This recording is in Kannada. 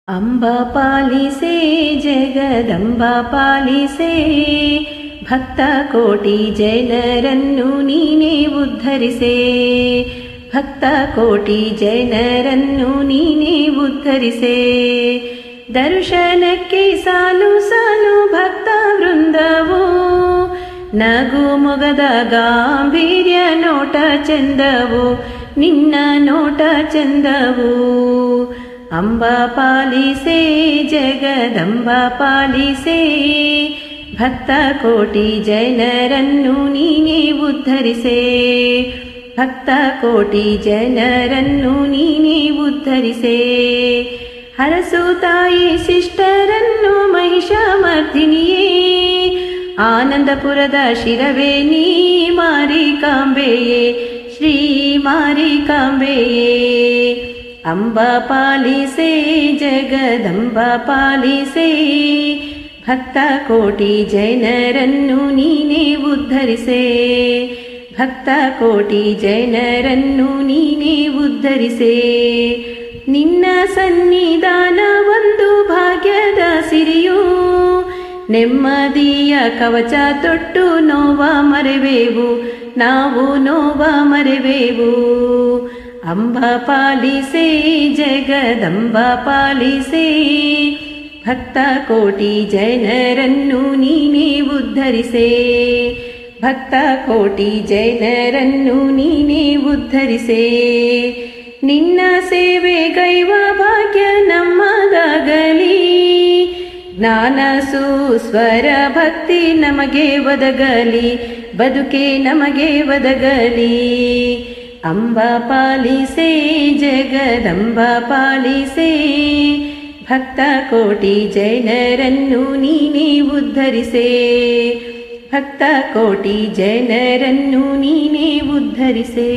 ಅಂಬಾ ಪಾಲಿಸೆ ಜಗದಂಬಾ ಪಾಲಿಸೆ, ಭಕ್ತ ಕೋಟಿ ಜನರನ್ನು ನೀನೇ ಉದ್ಧರಿಸೆ. ಭಕ್ತ ಕೋಟಿ ಜನರನ್ನು ನೀನೇ ಉದ್ಧರಿಸೆ. ದರ್ಶನಕ್ಕೆ ಸಾಲು ಸಾಲು ಭಕ್ತ ವೃಂದವು, ನಗು ಮೊಗದ ಗಾಂಭೀರ್ಯ ನೋಟ ಚಂದವು, ನಿನ್ನ ನೋಟ ಚಂದವು. ಅಂಬಾ ಪಾಲಿಸೆ ಜಗದಂಬಾ ಪಾಲಿಸೆ, ಭಕ್ತ ಕೋಟಿ ಜನರನ್ನು ನೀನೇ ಉದ್ಧರಿಸೆ. ಭಕ್ತ ಕೋಟಿ ಜನರನ್ನು ನೀನೇ ಉದ್ಧರಿಸೆ. ಹರಸು ತಾಯಿ ಶಿಷ್ಟರನ್ನು ಮಹಿಷಮರ್ದಿನಿಯೇ, ಆನಂದಪುರದ ಶಿರವೇ ನೀ ಮಾರಿಕಾಂಬೆಯೇ, ಶ್ರೀ ಮಾರಿಕಾಂಬೆಯೇ. ಅಂಬಾ ಪಾಲಿಸೆ ಜಗದಂಬಾ ಪಾಲಿಸೆ, ಭಕ್ತ ಕೋಟಿ ಜನರನ್ನು ನೀನೇ ಉದ್ಧರಿಸೆ. ಭಕ್ತ ಕೋಟಿ ಜನರನ್ನು ನೀನೇ ಉದ್ಧರಿಸೆ. ನಿನ್ನ ಸನ್ನಿಧಾನ ಒಂದು ಭಾಗ್ಯದ ಸಿರಿಯು, ನೆಮ್ಮದಿಯ ಕವಚ ತೊಟ್ಟು ನೋವ ಮರೆವೆವು, ನಾವು ನೋವ ಮರೆವೆವು. ಅಂಬಾ ಪಾಲಿಸೆ ಜಗದಂಬಾ ಪಾಲಿಸೆ, ಭಕ್ತ ಕೋಟಿ ಜನರನ್ನು ನೀನೇ ಉದ್ಧರಿಸೆ. ಭಕ್ತ ಕೋಟಿ ಜನರನ್ನು ನೀನೇ ಉದ್ಧರಿಸೆ. ನಿನ್ನ ಸೇವೆಗೈವ ಭಾಗ್ಯ ನಮ್ಮದಾಗಲಿ, ಜ್ಞಾನ ಸುಸ್ವರ ಭಕ್ತಿ ನಮಗೆ ಒದಗಲಿ, ಬದುಕೆ ನಮಗೆ ಒದಗಲಿ. ಅಂಬಾ ಪಾಲಿಸೆ ಜಗದಂಬಾ ಪಾಲಿಸೆ, ಭಕ್ತ ಕೋಟಿ ಜನರನ್ನು ನೀನೇ ಉದ್ಧರಿಸೆ. ಭಕ್ತ ಕೋಟಿ ಜನರನ್ನು ನೀನೇ ಉದ್ಧರಿಸೆ.